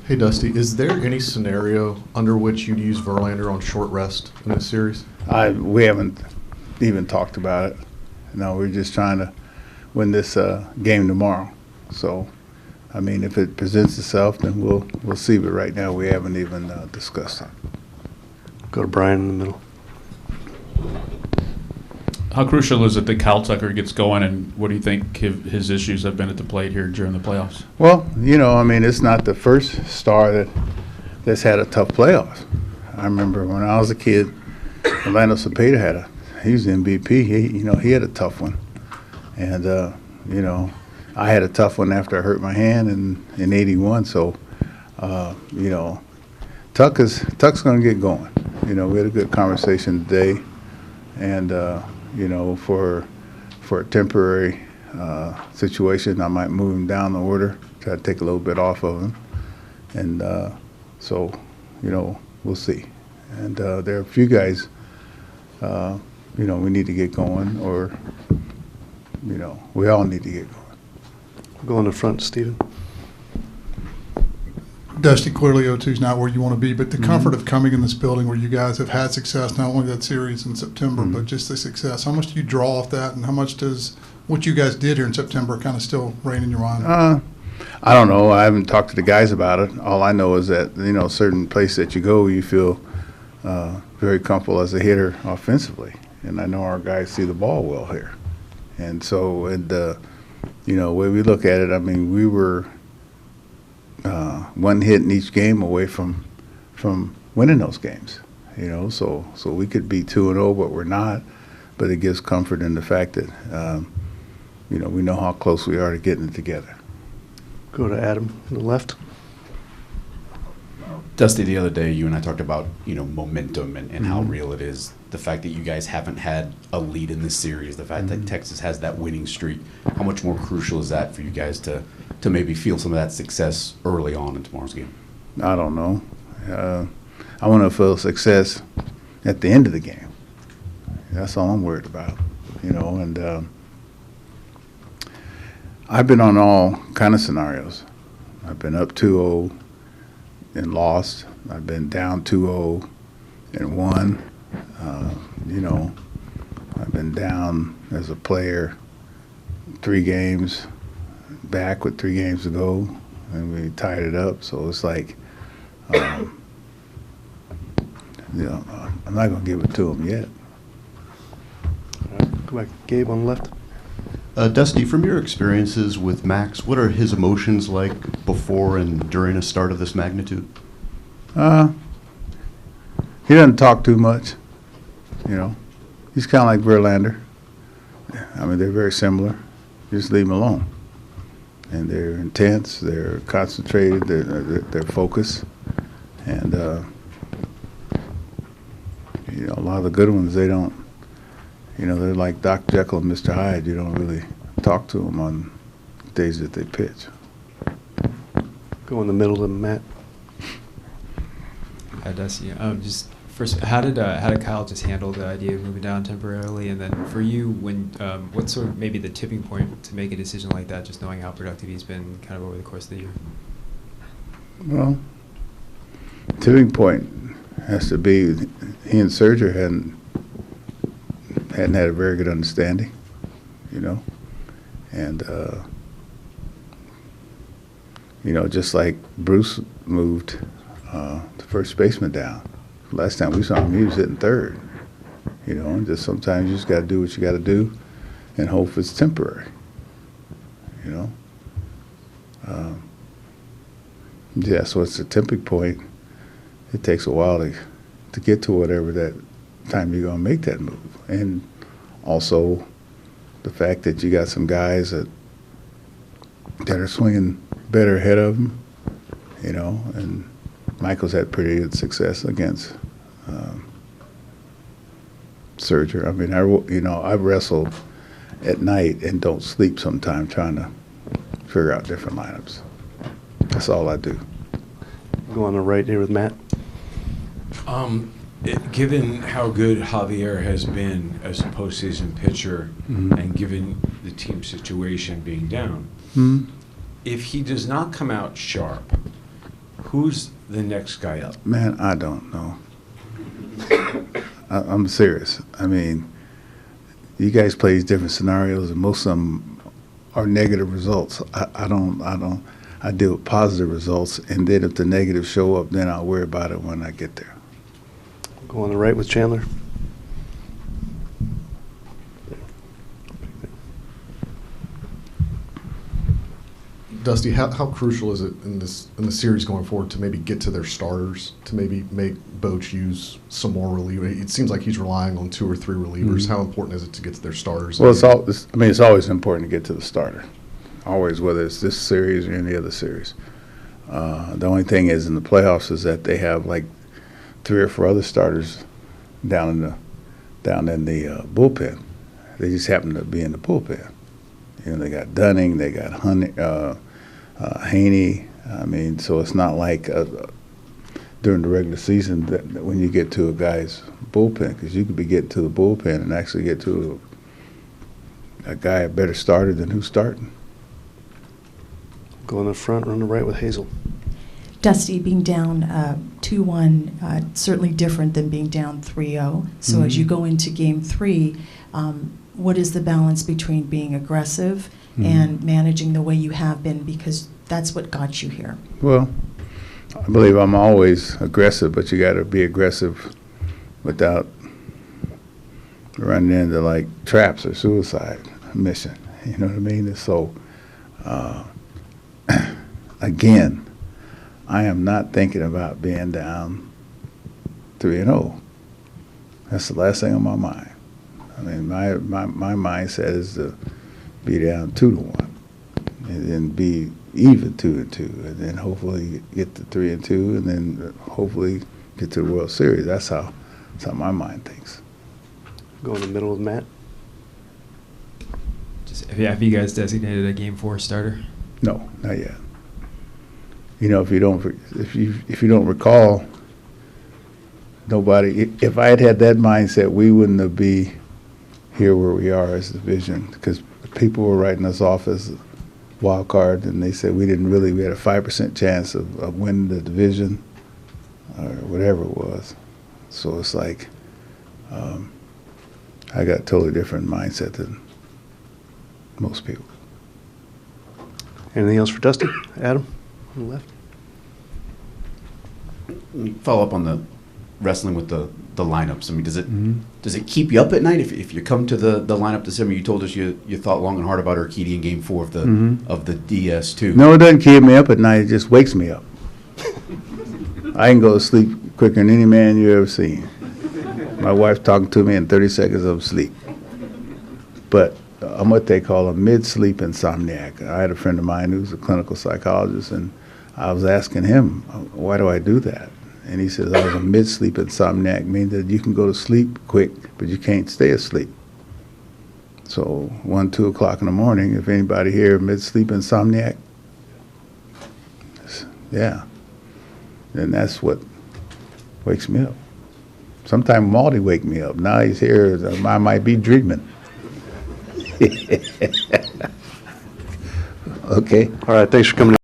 Hey, Dusty, is there any scenario under which you'd use Verlander on short rest in this series? We haven't even talked about it. No, we're just trying to win this game tomorrow. So, I mean, if it presents itself, then we'll see. But right now, we haven't even discussed it. Go to Brian in the middle. How crucial is it that Kyle Tucker gets going, and what do you think his issues have been at the plate here during the playoffs? Well, I mean, it's not the first star that's had a tough playoffs. I remember when I was a kid, Orlando Cepeda he was the MVP. He had a tough one, and I had a tough one after I hurt my hand in '81. So, Tuck's going to get going. We had a good conversation today, and for a temporary situation, I might move him down the order, try to take a little bit off of him, and so we'll see. And there are a few guys, we need to get going, or we all need to get going. Go in the front, Stephen. Dusty, clearly 0-2 is not where you want to be, but the comfort of coming in this building where you guys have had success, not only that series in September, but just the success, how much do you draw off that, and how much does what you guys did here in September kind of still reign in your mind? I don't know. I haven't talked to the guys about it. All I know is that, certain place that you go, you feel very comfortable as a hitter offensively. And I know our guys see the ball well here. And so, the way we look at it, I mean, we were one hit in each game away from winning those games. So we could be 2-0, but we're not. But it gives comfort in the fact that we know how close we are to getting it together. Go to Adam on the left. Dusty, the other day, you and I talked about momentum and how real it is. The fact that you guys haven't had a lead in this series, the fact that Texas has that winning streak. How much more crucial is that for you guys to maybe feel some of that success early on in tomorrow's game? I don't know. I want to feel success at the end of the game. That's all I'm worried about, and I've been on all kind of scenarios. I've been up 2-0 and lost. I've been down 2-0 and won. I've been down as a player 3 games, back with 3 games to go, and we tied it up. So it's like, I'm not going to give it to him yet. All right, go back. Gabe on the left. Dusty, from your experiences with Max, what are his emotions like before and during a start of this magnitude? He doesn't talk too much. He's kind of like Verlander. I mean, they're very similar. Just leave him alone. And they're intense. They're concentrated. They're focused. And a lot of the good ones, they don't. They're like Dr. Jekyll and Mr. Hyde. You don't really talk to them on days that they pitch. Go in the middle to Matt. Hi, Dusty. Just first, how did Kyle just handle the idea of moving down temporarily? And then for you, what's sort of maybe the tipping point to make a decision like that, just knowing how productive he's been kind of over the course of the year? Well, tipping point has to be he and Scherzer hadn't had a very good understanding, and just like Bruce moved the first baseman down. Last time we saw him, he was hitting third. And just sometimes you just got to do what you got to do, and hope it's temporary. So it's a tipping point. It takes a while to get to whatever that time you're going to make that move. And also the fact that you got some guys that are swinging better ahead of them, and Michael's had pretty good success against Scherzer. I mean, I wrestle at night and don't sleep sometimes trying to figure out different lineups. That's all I do. Go on the right here with Matt. Given how good Javier has been as a postseason pitcher, and given the team situation being down, if he does not come out sharp, Who's the next guy up? Man, I don't know. I'm serious. I mean, you guys play these different scenarios, and most of them are negative results. I deal with positive results, and then if the negatives show up, then I'll worry about it when I get there. Go on the right with Chandler. Dusty, how crucial is it in the series going forward to maybe get to their starters, to maybe make Boch use some more relievers? It seems like he's relying on 2 or 3 relievers. Mm-hmm. How important is it to get to their starters? Well, it's always important to get to the starter. Always, whether it's this series or any other series. The only thing is in the playoffs is that they have like 3 or 4 other starters down in the bullpen. They just happen to be in the bullpen. You know, they got Dunning, they got Haney. I mean, so it's not like during the regular season that when you get to a guy's bullpen, because you could be getting to the bullpen and actually get to a guy a better starter than who's starting. Go on the front, run the right with Hazel. Dusty, being down 2-1, certainly different than being down 3-0. So as you go into Game 3, what is the balance between being aggressive and managing the way you have been, because that's what got you here? Well, I believe I'm always aggressive, but you got to be aggressive without running into like traps or suicide mission. You know what I mean? So, again, I am not thinking about being down 3-0. That's the last thing on my mind. I mean, my mindset is to be down 2-1, and then be even 2-2, and then hopefully get to 3-2, and then hopefully get to the World Series. That's how my mind thinks. Go in the middle with Matt. Have you guys designated a Game 4 starter? No, not yet. You know, if you don't recall, nobody. If I had that mindset, we wouldn't have be here where we are as a division, because people were writing us off as a wild card, and they said we had a 5% chance of winning the division or whatever it was. So it's like I got a totally different mindset than most people. Anything else for Dusty? Adam, on the left. Follow up on the wrestling with the lineups. I mean, does it keep you up at night if you come to the lineup this summer? You told us you thought long and hard about Urquidy in Game 4 of the DS2. No, it doesn't keep me up at night. It just wakes me up. I can go to sleep quicker than any man you ever seen. My wife's talking to me in 30 seconds of sleep. But I'm what they call a mid-sleep insomniac. I had a friend of mine who's a clinical psychologist, and I was asking him, why do I do that? And he says, I was a mid-sleep insomniac, meaning that you can go to sleep quick, but you can't stay asleep. So 1, 2 o'clock in the morning, if anybody here mid-sleep insomniac, yeah, then that's what wakes me up. Sometimes Malty wake me up. Now he's here, I might be dreaming. Okay. All right, thanks for coming in.